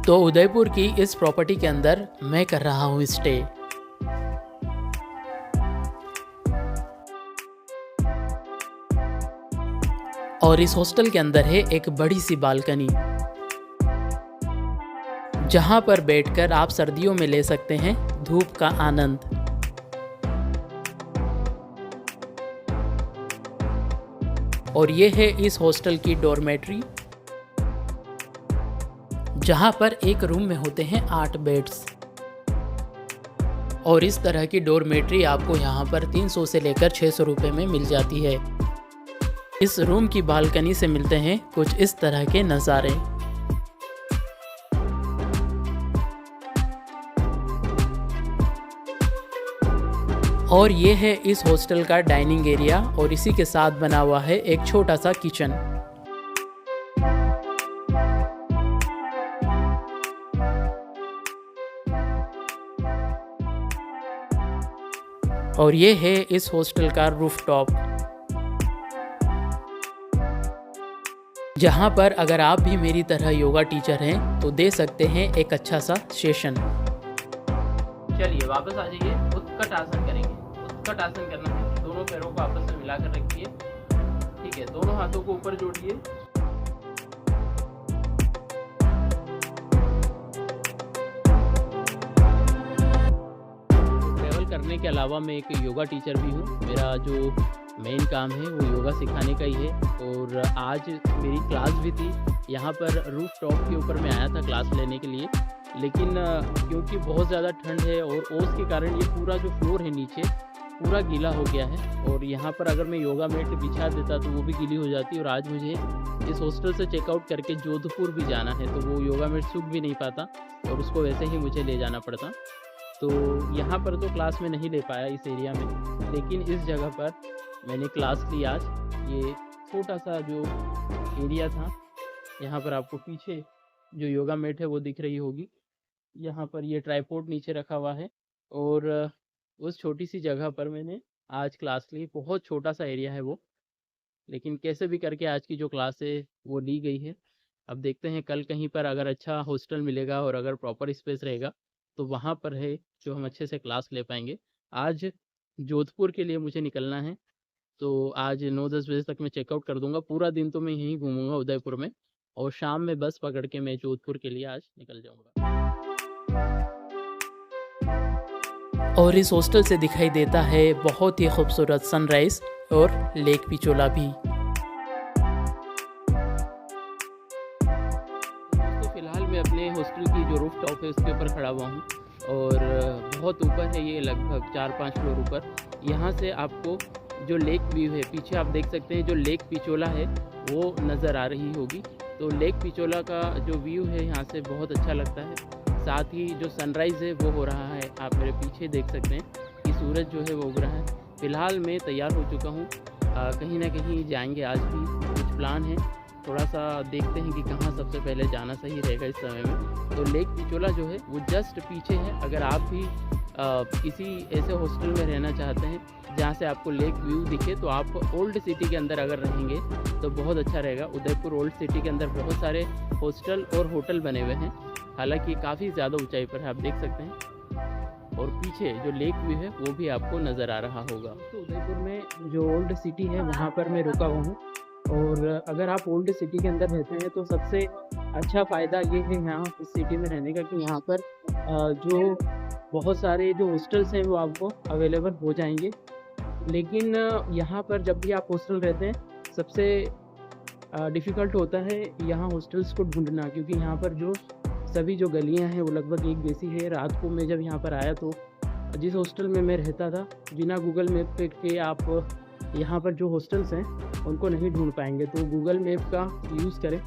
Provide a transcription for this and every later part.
तो उदयपुर की इस प्रॉपर्टी के अंदर मैं कर रहा हूँ स्टे। और इस हॉस्टल के अंदर है एक बड़ी सी बालकनी, जहां पर बैठकर आप सर्दियों में ले सकते हैं धूप का आनंद। और ये है इस हॉस्टल की डॉर्मेट्री, जहां पर एक रूम में होते हैं 8 बेड्स। और इस तरह की डॉर्मेट्री आपको यहाँ पर 300 से लेकर 600 रुपये में मिल जाती है। इस रूम की बालकनी से मिलते हैं कुछ इस तरह के नज़ारे। और ये है इस हॉस्टल का डाइनिंग एरिया, और इसी के साथ बना हुआ है एक छोटा सा किचन। और ये है इस हॉस्टल का रूफटॉप, जहाँ पर अगर आप भी मेरी तरह योगा टीचर हैं तो दे सकते हैं एक अच्छा सा सेशन। चलिए वापस आ जाइए, उत्कट आसन करेंगे। उत्कट आसन करना है, दोनों पैरों को आपस में मिलाकर रखिए। ठीक है, दोनों हाथों को ऊपर जोड़िए। ट्रैवल करने के अलावा मैं एक योगा टीचर भी हूँ। मेरा जो मेन काम है वो योगा सिखाने का ही है। और आज मेरी क्लास भी थी यहाँ पर। रूफ टॉप के ऊपर मैं आया था क्लास लेने के लिए, लेकिन क्योंकि बहुत ज़्यादा ठंड है और ओस के कारण ये पूरा जो फ्लोर है नीचे पूरा गीला हो गया है। और यहाँ पर अगर मैं योगा मैट बिछा देता तो वो भी गीली हो जाती। और आज मुझे इस हॉस्टल से चेकआउट करके जोधपुर भी जाना है, तो वो योगा मैट सूख भी नहीं पाता और उसको वैसे ही मुझे ले जाना पड़ता। तो यहाँ पर तो क्लास में नहीं ले पाया इस एरिया में, लेकिन इस जगह पर मैंने क्लास ली आज। ये छोटा सा जो एरिया था, यहाँ पर आपको पीछे जो योगा मैट है वो दिख रही होगी। यहाँ पर ये ट्राइपॉड नीचे रखा हुआ है और उस छोटी सी जगह पर मैंने आज क्लास ली। बहुत छोटा सा एरिया है वो, लेकिन कैसे भी करके आज की जो क्लास है वो ली गई है। अब देखते हैं कल कहीं पर अगर अच्छा हॉस्टल मिलेगा और अगर प्रॉपर स्पेस रहेगा तो वहाँ पर है जो हम अच्छे से क्लास ले पाएंगे। आज जोधपुर के लिए मुझे निकलना है, तो आज 9-10 बजे तक मैं चेकआउट कर दूंगा। पूरा दिन तो मैं यहीं घूमूंगा उदयपुर में, और शाम में बस पकड़ के मैं जोधपुर के लिए आज निकल जाऊंगा। और इस हॉस्टल से दिखाई देता है बहुत ही खूबसूरत सनराइज और लेक पिचोला भी। तो फिलहाल मैं अपने हॉस्टल की जो रूफ टॉप है उसके ऊपर खड़ा हुआ हूँ, और बहुत ऊपर है ये, लगभग 4-5 फ्लोर ऊपर। यहाँ से आपको जो लेक व्यू है पीछे आप देख सकते हैं, जो लेक पिचोला है वो नज़र आ रही होगी। तो लेक पिचोला का जो व्यू है यहाँ से बहुत अच्छा लगता है। साथ ही जो सनराइज़ है वो हो रहा है, आप मेरे पीछे देख सकते हैं कि सूरज जो है वो उग रहा है। फ़िलहाल मैं तैयार हो चुका हूँ, कहीं ना कहीं जाएंगे। आज भी कुछ प्लान है, थोड़ा सा देखते हैं कि कहाँ सबसे पहले जाना सही रहेगा इस समय में। तो लेक पिचोला जो है वो जस्ट पीछे है। अगर आप भी किसी ऐसे हॉस्टल में रहना चाहते हैं जहाँ से आपको लेक व्यू दिखे, तो आप ओल्ड सिटी के अंदर अगर रहेंगे तो बहुत अच्छा रहेगा। उदयपुर ओल्ड सिटी के अंदर बहुत सारे हॉस्टल और होटल बने हुए हैं, हालांकि काफ़ी ज़्यादा ऊंचाई पर है, आप देख सकते हैं। और पीछे जो लेक व्यू है वो भी आपको नज़र आ रहा होगा। तो उदयपुर में जो ओल्ड सिटी है वहाँ पर मैं रुका हुआ हूँ। और अगर आप ओल्ड सिटी के अंदर रहते हैं तो सबसे अच्छा फ़ायदा ये है यहाँ इस सिटी में रहने का कि यहाँ पर जो बहुत सारे जो हॉस्टल्स हैं वो आपको अवेलेबल हो जाएंगे। लेकिन यहाँ पर जब भी आप हॉस्टल रहते हैं सबसे डिफ़िकल्ट होता है यहाँ हॉस्टल्स को ढूंढना, क्योंकि यहाँ पर जो सभी जो गलियाँ हैं वो लगभग एक जैसी है। रात को मैं जब यहाँ पर आया तो जिस हॉस्टल में मैं रहता था, बिना गूगल मैप पे के आप यहाँ पर जो हॉस्टल्स हैं उनको नहीं ढूंढ पाएंगे। तो गूगल मैप का यूज़ करें।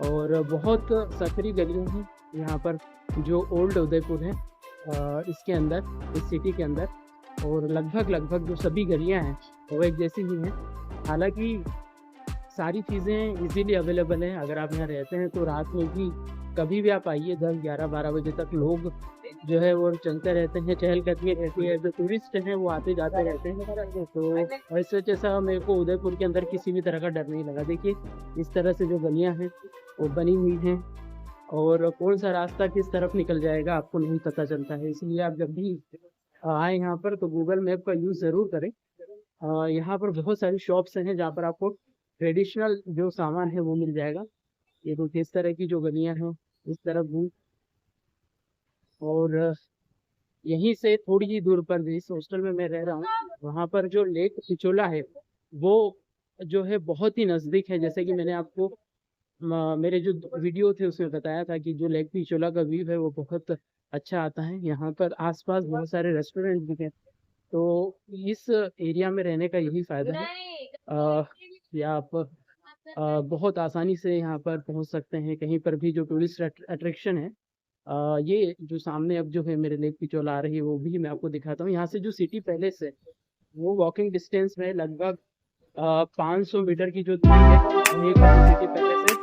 और बहुत सकरी गलियाँ हैं यहाँ पर जो ओल्ड उदयपुर है इसके अंदर, इस सिटी के अंदर। और लगभग जो सभी गलियाँ हैं वो एक जैसी ही हैं। हालांकि सारी चीज़ें इजीली अवेलेबल हैं। अगर आप यहाँ रहते हैं तो रात में भी कभी भी आप आइए, 10, 11, 12 बजे तक लोग जो है वो चलते रहते हैं, चहलकदमी रहती है। जो टूरिस्ट हैं वो आते जाते रहते हैं। तो इस वजह से मेरे को उदयपुर के अंदर किसी भी तरह का डर नहीं लगा। देखिए इस तरह से जो गलियाँ हैं वो बनी हुई हैं और कौन सा रास्ता किस तरफ निकल जाएगा आपको नहीं पता चलता है। इसलिए आप जब भी आए यहाँ पर तो गूगल मैप का यूज़ ज़रूर करें। यहाँ पर बहुत सारी शॉप्स हैं जहाँ पर आपको ट्रेडिशनल जो सामान है वो मिल जाएगा। ये कुछ इस तरह की जो गलियाँ हैं इस तरफ भी, और यहीं से थोड़ी ही दूर पर जिस हॉस्टल में मैं रह रहा हूँ वहाँ पर जो लेक पिचोला है वो जो है बहुत ही नज़दीक है। जैसे कि मैंने आपको मेरे जो वीडियो थे उसमें बताया था कि जो लेक पिचोला का व्यू है वो बहुत अच्छा आता है। यहाँ पर आसपास बहुत सारे रेस्टोरेंट भी हैं, तो इस एरिया में रहने का यही फ़ायदा है। या आप बहुत आसानी से यहाँ पर पहुँच सकते हैं। कहीं पर भी जो टूरिस्ट अट्रैक्शन है, ये जो सामने अब जो है मेरे लेक पिचोला आ रही है वो भी मैं आपको दिखाता हूँ। यहाँ से जो सिटी पैलेस है वो वॉकिंग डिस्टेंस में लगभग 500 मीटर की जो दूरी है वहीं पर सिटी पैलेस है।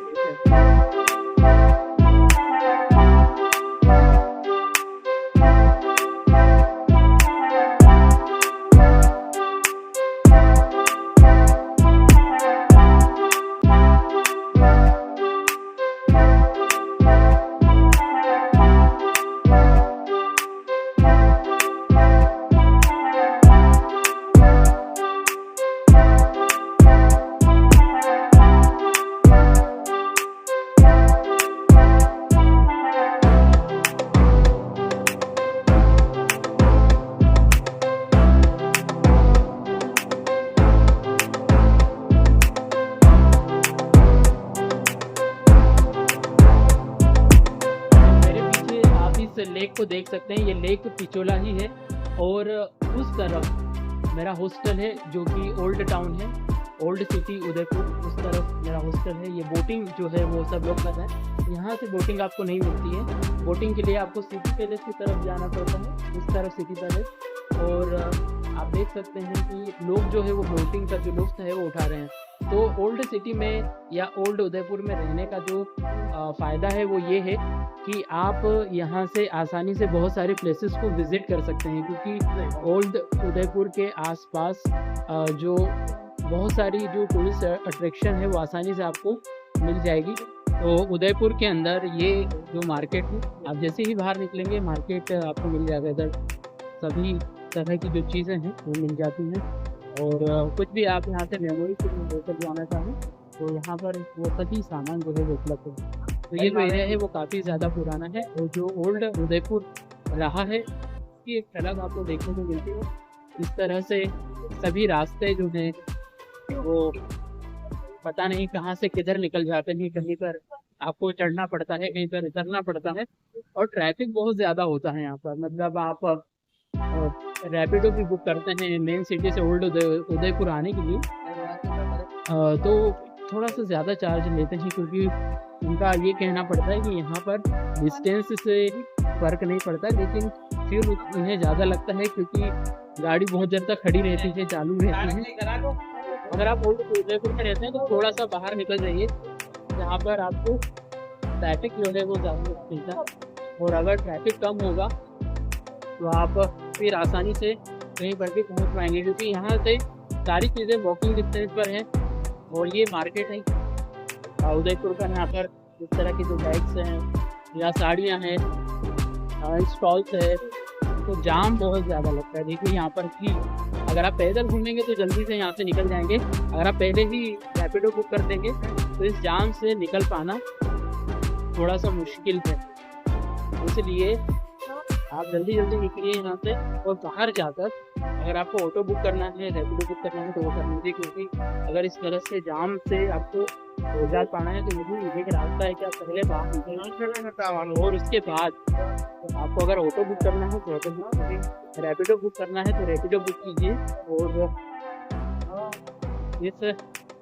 लेक को देख सकते हैं, ये लेक पिचोला ही है। और उस तरफ मेरा हॉस्टल है जो कि ओल्ड टाउन है, ओल्ड सिटी उदयपुर, उस तरफ मेरा हॉस्टल है। ये बोटिंग जो है वो सब लोग कर रहे हैं। यहाँ से बोटिंग आपको नहीं मिलती है, बोटिंग के लिए आपको सिटी पैलेस की तरफ जाना पड़ता है, इस तरफ सिटी पैलेस। और आप देख सकते हैं कि लोग जो है वो बोटिंग का जो लुत्फ़ है वो उठा रहे हैं। तो ओल्ड सिटी में या ओल्ड उदयपुर में रहने का जो फ़ायदा है वो ये है कि आप यहाँ से आसानी से बहुत सारे प्लेसेस को विज़िट कर सकते हैं, क्योंकि ओल्ड उदयपुर के आसपास जो बहुत सारी जो टूरिस्ट अट्रैक्शन है वो आसानी से आपको मिल जाएगी। तो उदयपुर के अंदर ये जो मार्केट है, आप जैसे ही बाहर निकलेंगे मार्केट आपको मिल जाएगा। इधर सभी तरह की जो चीज़ें हैं वो मिल जाती हैं। और कुछ भी आप यहाँ से मेमोरी के लिए लेकर जाना चाहें तो यहाँ पर वो सभी सामान जो है वो उपलब्ध है। तो ये जो एरिया है वो काफ़ी ज़्यादा पुराना है, और जो ओल्ड उदयपुर रहा है उसकी एक झलक आपको देखने को मिलती है। इस तरह से सभी रास्ते जो हैं वो पता नहीं कहाँ से किधर निकल जाते हैं। कहीं पर आपको चढ़ना पड़ता है, कहीं पर उतरना पड़ता है, और ट्रैफिक बहुत ज़्यादा होता है यहाँ पर। मतलब आप रैपिडो भी बुक करते हैं मेन सिटी से ओल्ड उदयपुर आने के लिए, तो थोड़ा सा ज़्यादा चार्ज लेते हैं, क्योंकि उनका ये कहना पड़ता है कि यहाँ पर डिस्टेंस से फ़र्क नहीं पड़ता, लेकिन फिर उन्हें ज़्यादा लगता है क्योंकि गाड़ी बहुत देर तक खड़ी रहती है, चालू रहती है। अगर आप ओल्ड उदयपुर में रहते हैं तो थोड़ा सा बाहर निकल जाइए, जहाँ पर आपको ट्रैफिक जो है वो ज़्यादा मिलता है। और अगर ट्रैफिक कम होगा तो आप फिर आसानी से कहीं पर भी पहुँच पाएंगे, क्योंकि यहाँ से सारी चीज़ें वॉकिंग डिस्टेंस पर हैं। और ये मार्केट है उदयपुर का, यहाँ पर इस तरह की जो बैग्स हैं या साड़ियाँ हैं, स्टॉल्स है, तो जाम बहुत ज़्यादा लगता है। देखिए यहाँ पर भी अगर आप पैदल घूमेंगे तो जल्दी से यहाँ से निकल जाएंगे, अगर आप पहले ही रैपिडो बुक कर देंगे तो इस जाम से निकल पाना थोड़ा सा मुश्किल है। इसलिए आप जल्दी निकलिए यहाँ से। और बाहर जाकर अगर आपको ऑटो बुक करना है, रैपिडो बुक करना है तो वो कर लीजिए, क्योंकि अगर इस तरह से जाम से आपको रोजगार पाना है तो यही एक रास्ता है कि आप पहले बाहर निकलना, और उसके बाद आपको अगर ऑटो बुक करना है तो ऑटो बुक कीजिए, रैपिडो बुक करना है तो रैपिडो बुक कीजिए। और इस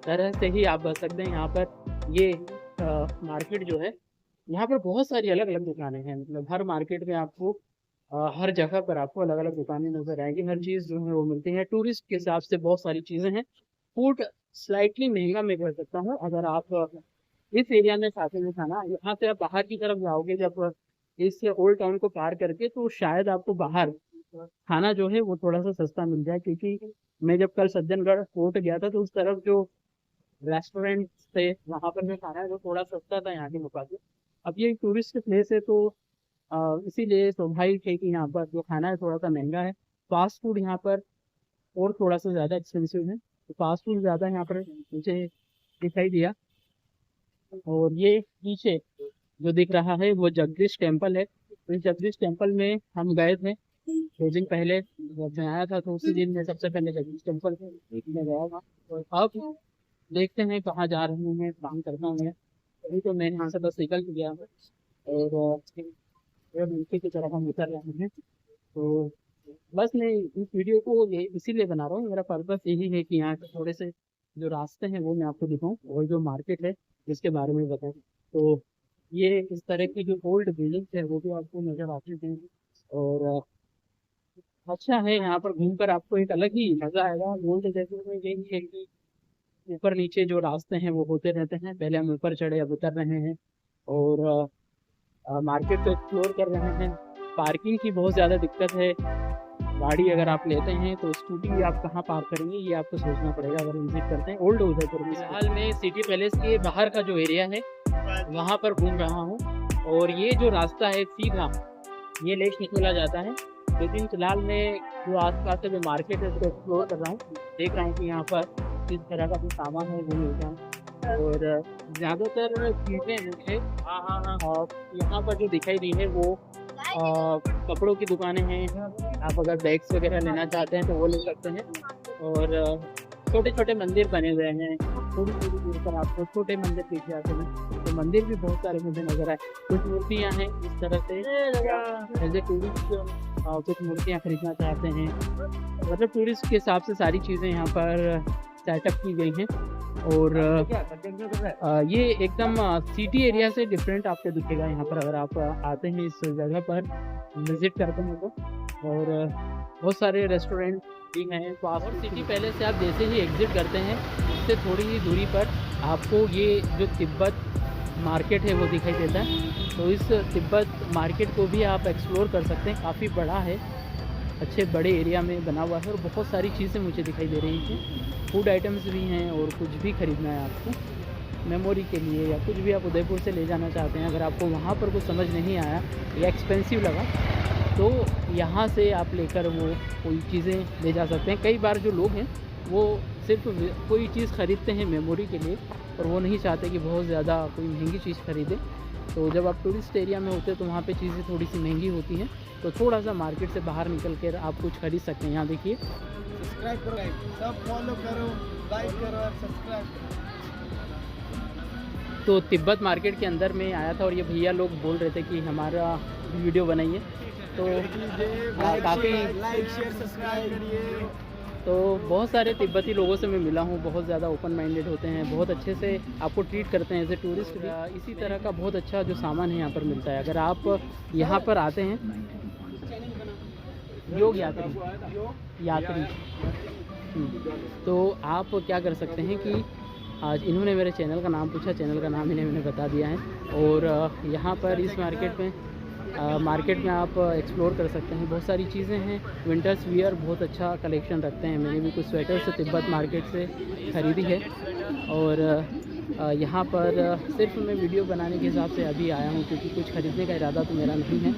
तरह से ही आप बच सकते हैं। यहाँ पर ये मार्केट जो है, यहाँ पर बहुत सारी अलग अलग दुकानें हैं। मतलब हर मार्केट में आपको हर जगह पर आपको अलग अलग दुकानें नज़र आएंगी, हर चीज़ जो है वो मिलती है। टूरिस्ट के हिसाब से बहुत सारी चीज़ें हैं। फूड स्लाइटली महंगा मैं कह सकता हूँ। अगर आप इस एरिया में खाते में खाना, यहाँ से आप बाहर की तरफ जाओगे जब इस ओल्ड टाउन को पार करके, तो शायद आपको बाहर खाना जो है वो थोड़ा सा सस्ता मिल जाए। क्योंकि मैं जब कल सज्जनगढ़ फोर्ट गया था तो उस तरफ जो रेस्टोरेंट थे वहाँ पर जो खाना है वो थोड़ा सस्ता था यहाँ के मुकाबले। अब ये टूरिस्ट प्लेस है तो इसीलिए स्वाभाविक है कि यहाँ पर जो खाना है थोड़ा सा महंगा है। फास्ट फूड यहाँ पर और थोड़ा सा ज़्यादा एक्सपेंसिव है, तो फास्ट फूड ज़्यादा यहाँ पर मुझे दिखाई दिया। और ये पीछे जो दिख रहा है वो जगदीश टेम्पल है। तो इस जगदीश टेम्पल में हम गए थे 2 दिन पहले, जब मैं आया था तो उसी दिन मैं सबसे पहले जगदीश टेम्पल में गया था। और अब देखते हैं कहाँ जा रहे हैं, काम करना है। अभी तो मैं यहाँ से बस निकल के गया हूँ और नीचे की तरफ हम उतर रहे हैं। तो बस मैं इस वीडियो को ये इसीलिए बना रहा हूँ, मेरा पर्पस यही है कि यहाँ के थोड़े से जो रास्ते हैं वो मैं आपको दिखाऊँ और जो मार्केट है जिसके बारे में बताऊँ। तो ये इस तरह की जो ओल्ड बिल्डिंग्स है वो भी आपको नज़र आती हैं और अच्छा है, यहाँ पर घूमकर आपको एक अलग ही मज़ा आएगा। ओल्ड जयपुर में यही है कि ऊपर नीचे जो रास्ते हैं वो होते रहते हैं। पहले हम ऊपर चढ़े, अब उतर रहे हैं और मार्केट को एक्सप्लोर कर रहे हैं। पार्किंग की बहुत ज़्यादा दिक्कत है। गाड़ी अगर आप लेते हैं तो स्कूटी आप कहाँ पार्क करेंगे ये आपको सोचना पड़ेगा अगर विजिट करते हैं ओल्ड उदयपुर में। फिलहाल मैं सिटी पैलेस के बाहर का जो एरिया है वहाँ पर घूम रहा हूँ और ये जो रास्ता है सीधा ये लेक निकला जाता है। लेकिन फिलहाल मैं जो आसपास का जो मार्केट है उसको एक्सप्लोर कर रहा हूँ, देख रहा हूँ कि यहाँ पर किस तरह का जो सामान है वो मिलता है। और ज़्यादातर चीज़ें मुझे यहाँ पर जो दिखाई दी है वो कपड़ों की दुकानें हैं। आप अगर बैग्स वगैरह लेना चाहते हैं तो वो ले सकते हैं। और छोटे छोटे मंदिर बने हुए हैं, थोड़ी थोड़ी दूर पर आपको छोटे मंदिर दिख जाते हैं। तो मंदिर भी बहुत सारे मुझे नजर आए। कुछ मूर्तियाँ हैं इस तरह से एज ए टूरिस्ट, कुछ मूर्तियाँ खरीदना चाहते हैं। मतलब टूरिस्ट के हिसाब से सारी चीज़ें यहाँ पर सेटअप की गई हैं। और ये एकदम सिटी एरिया से डिफरेंट आपको दिखेगा यहाँ पर अगर आप आते हैं इस जगह पर विज़िट करते हैं तो। और बहुत सारे रेस्टोरेंट भी हैं। तो आप सिटी पहले से आप जैसे ही एग्ज़िट करते हैं उससे थोड़ी ही दूरी पर आपको ये जो तिब्बत मार्केट है वो दिखाई देता है। तो इस तिब्बत मार्केट को भी आप एक्सप्लोर कर सकते हैं। काफ़ी बड़ा है, अच्छे बड़े एरिया में बना हुआ है और बहुत सारी चीज़ें मुझे दिखाई दे रही हैं। फूड आइटम्स भी हैं और कुछ भी ख़रीदना है आपको मेमोरी के लिए या कुछ भी आप उदयपुर से ले जाना चाहते हैं। अगर आपको वहाँ पर कुछ समझ नहीं आया या एक्सपेंसिव लगा तो यहाँ से आप लेकर वो कोई चीज़ें ले जा सकते हैं। कई बार जो लोग हैं वो सिर्फ कोई चीज़ ख़रीदते हैं मेमोरी के लिए और वो नहीं चाहते कि बहुत ज़्यादा कोई महंगी चीज़ ख़रीदें। तो जब आप टूरिस्ट एरिया में होते हैं तो वहाँ पे चीज़ें थोड़ी सी महंगी होती हैं, तो थोड़ा सा मार्केट से बाहर निकल कर आप कुछ खरीद सकते हैं। यहाँ देखिए, सब्सक्राइब करो, सब फॉलो करो, लाइक करो और सब्सक्राइब करो। तो तिब्बत मार्केट के अंदर में आया था और ये भैया लोग बोल रहे थे कि हमारा वीडियो बनाइए। तो काफ़ी लाइक शेयर सब्सक्राइब करिए। तो बहुत सारे तिब्बती लोगों से मैं मिला हूँ, बहुत ज़्यादा ओपन माइंडेड होते हैं, बहुत अच्छे से आपको ट्रीट करते हैं एज ए टूरिस्ट भी। इसी तरह का बहुत अच्छा जो सामान है यहाँ पर मिलता है। अगर आप यहाँ पर आते हैं, योग यात्री तो आप क्या कर सकते हैं कि आज इन्होंने मेरे चैनल का नाम पूछा, चैनल का नाम इन्हें मैंने बता दिया है। और यहाँ पर इस मार्केट में आप एक्सप्लोर कर सकते हैं। बहुत सारी चीज़ें हैं, विंटर्स वियर बहुत अच्छा कलेक्शन रखते हैं। मैंने भी कुछ स्वेटर्स तिब्बत मार्केट से ख़रीदी है। और यहाँ पर सिर्फ मैं वीडियो बनाने के हिसाब से अभी आया हूँ क्योंकि कुछ ख़रीदने का इरादा तो मेरा नहीं है,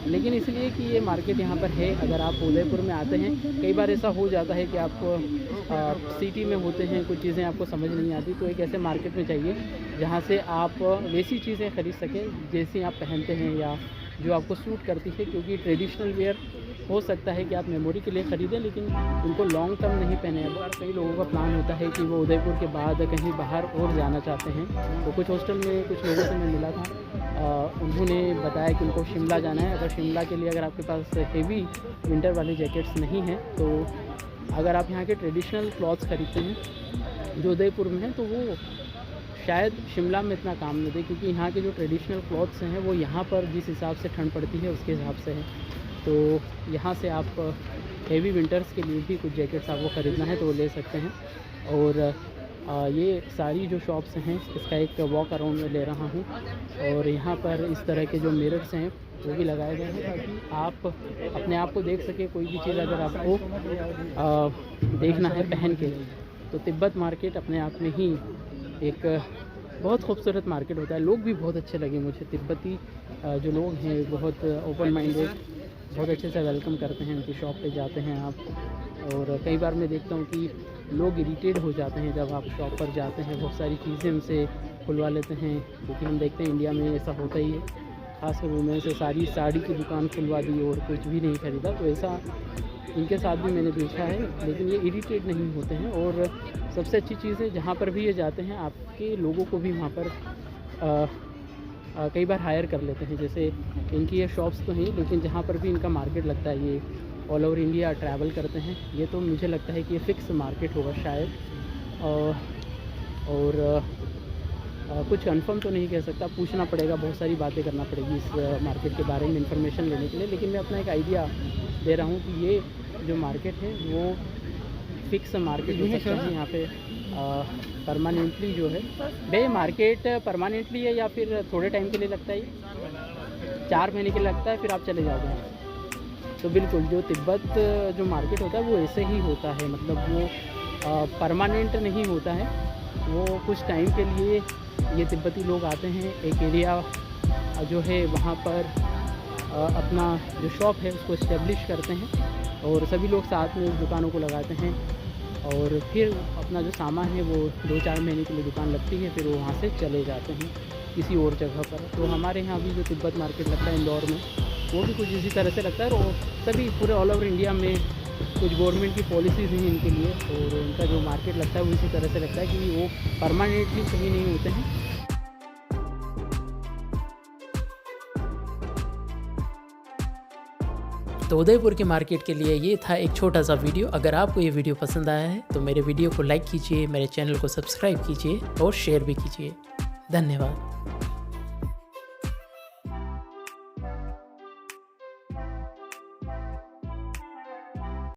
लेकिन इसलिए कि ये मार्केट यहाँ पर है। अगर आप उदयपुर में आते हैं, कई बार ऐसा हो जाता है कि आप सिटी में होते हैं, कुछ चीज़ें आपको समझ नहीं आती, तो एक ऐसे मार्केट में जाइए जहाँ से आप वैसी चीज़ें खरीद सकें जैसी आप पहनते हैं या जो आपको सूट करती है। क्योंकि ट्रेडिशनल वेयर हो सकता है कि आप मेमोरी के लिए ख़रीदें लेकिन उनको लॉन्ग टर्म नहीं पहने। बार कई लोगों का प्लान होता है कि वो उदयपुर के बाद कहीं बाहर और जाना चाहते हैं। तो कुछ हॉस्टल में कुछ लोगों से मैं मिला था, उन्होंने बताया कि उनको शिमला जाना है। अगर शिमला के लिए अगर आपके पास हेवी विंटर वाले जैकेट्स नहीं हैं तो अगर आप यहाँ के ट्रेडिशनल क्लॉथ्स खरीदते हैं जो उदयपुर में हैं तो वो शायद शिमला में इतना काम नहीं दे, क्योंकि यहाँ के जो ट्रेडिशनल क्लॉथ्स हैं वो यहाँ पर जिस हिसाब से ठंड पड़ती है उसके हिसाब से है। तो यहाँ से आप हेवी विंटर्स के लिए भी कुछ जैकेट्स आपको ख़रीदना है तो वो ले सकते हैं। और ये सारी जो शॉप्स हैं इसका एक वॉक अराउंड में ले रहा हूँ। और यहाँ पर इस तरह के जो मिरर्स हैं वो भी लगाए गए हैं ताकि आप अपने आप को देख सकें। कोई भी चीज़ अगर आपको देखना है पहन के, तो तिब्बत मार्केट अपने आप में ही एक बहुत खूबसूरत मार्केट होता है। लोग भी बहुत अच्छे लगे मुझे, तिब्बती जो लोग हैं बहुत ओपन माइंडेड, बहुत अच्छे से वेलकम करते हैं। उनकी शॉप पे जाते हैं आप, और कई बार मैं देखता हूँ कि लोग इरिटेट हो जाते हैं जब आप शॉप पर जाते हैं, बहुत सारी चीज़ें हमसे खुलवा लेते हैं, क्योंकि हम देखते हैं इंडिया में ऐसा होता ही है। खासकर वुमेन से साड़ी की दुकान खुलवा दी और कुछ भी नहीं ख़रीदा, तो ऐसा इनके साथ भी मैंने देखा है। लेकिन ये इरिटेट नहीं होते हैं, और सबसे अच्छी चीज़ है जहाँ पर भी ये जाते हैं आपके लोगों को भी वहाँ पर कई बार हायर कर लेते हैं। जैसे इनकी ये शॉप्स तो हैं, लेकिन जहाँ पर भी इनका मार्केट लगता है, ये ऑल ओवर इंडिया ट्रैवल करते हैं। ये तो मुझे लगता है कि ये फ़िक्स मार्केट होगा शायद, और कुछ कंफर्म तो नहीं कह सकता, पूछना पड़ेगा, बहुत सारी बातें करना पड़ेगी इस मार्केट के बारे में इन्फॉर्मेशन लेने के लिए। लेकिन मैं अपना एक आइडिया दे रहा हूँ कि ये जो मार्केट है वो फ़िक्स मार्केट हो सकता है। यहाँ पे परमानेंटली जो है, बे मार्केट परमानेंटली है या फिर थोड़े टाइम के लिए लगता है? 4 महीने के लिए लगता है, फिर आप चले जाते हैं। तो बिल्कुल जो तिब्बत जो मार्केट होता है वो ऐसे ही होता है, मतलब वो परमानेंट नहीं होता है। वो कुछ टाइम के लिए ये तिब्बती लोग आते हैं, एक एरिया जो है वहाँ पर अपना जो शॉप है उसको इस्टेब्लिश करते हैं, और सभी लोग साथ में उस दुकानों को लगाते हैं, और फिर अपना जो सामान है वो 2-4 महीने के लिए दुकान लगती है, फिर वो वहाँ से चले जाते हैं किसी और जगह पर। तो हमारे यहाँ भी जो तिब्बत मार्केट लगता है इंदौर में, वो भी कुछ इसी तरह से लगता है। और सभी पूरे ऑल ओवर इंडिया में कुछ गवर्नमेंट की पॉलिसीज़ हैं इनके लिए, और उनका जो मार्केट लगता है वो इसी तरह से लगता है कि वो परमानेंटली कहीं नहीं होते हैं। तो उदयपुर के मार्केट के लिए ये था एक छोटा सा वीडियो। अगर आपको ये वीडियो पसंद आया है तो मेरे वीडियो को लाइक कीजिए, मेरे चैनल को सब्सक्राइब कीजिए और शेयर भी कीजिए। धन्यवाद।